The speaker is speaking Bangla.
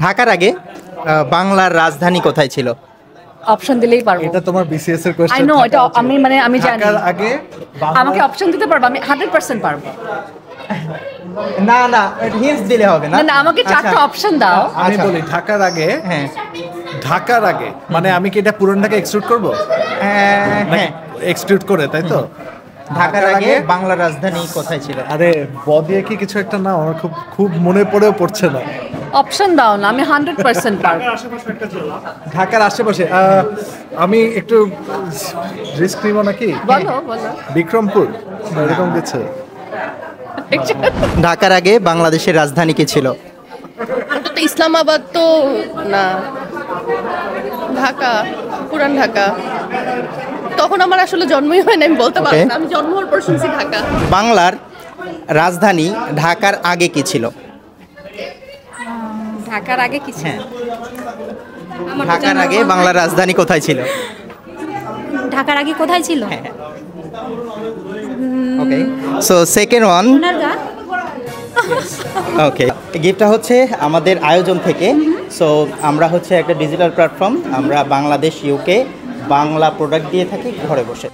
ঢাকার আগে বাংলার রাজধানী কোথায় ছিল? অপশন দিলেই পারবো। এটা তোমার বিসিএস এর কোশ্চেন। আই নো, এটা আমি জানি। ঢাকার আগে আমাকে অপশন দিতে পারবো? আমি 100% পারবো। না না, হিন্টস দিলে হবে না। না, আমাকে 4টা অপশন দাও। আমি বলি ঢাকার আগে। হ্যাঁ, ঢাকার আগে মানে আমি কি এটা পুরানটাকে এক্সক্লুড করব? হ্যাঁ, এক্সক্লুড করে, তাই তো? ঢাকার আগে বাংলার রাজধানী কোথায় ছিল? আরে বদিয়ে কি কিছু একটা না, আমার খুব খুব মনে পড়েও পড়ছে না। অপশন দাও না, আমি 100% পারবো। ঢাকার আশেপাশে আমি একটু রিস্ক নিব নাকি? বলো বলো। বিক্রমপুর এরকম কিছু। ঢাকার আগে বাংলাদেশের রাজধানী কি ছিল? ওটা তো ইসলামাবাদ তো না, ঢাকা, পুরান ঢাকা। তখন আমার আসলে জন্মই হয় না, আমি বলতে পারবো না। আমি জন্ম হওয়ার পর শুনছি ঢাকা। বাংলার রাজধানী ঢাকার আগে কি ছিল? ঢাকার আগে কি ছিল? ঢাকার আগে বাংলার রাজধানী কোথায় ছিল? ঢাকার আগে কোথায় ছিল? ওকে, সো সেকেন্ড ওয়ান। সোনারগাঁ। ওকে, গিফটটা হচ্ছে আমাদের আয়োজন থেকে। সো আমরা হচ্ছে একটা ডিজিটাল প্ল্যাটফর্ম, আমরা বাংলাদেশ ইউকে বাংলা প্রোডাক্ট দিয়ে থাকি ঘরে বসে।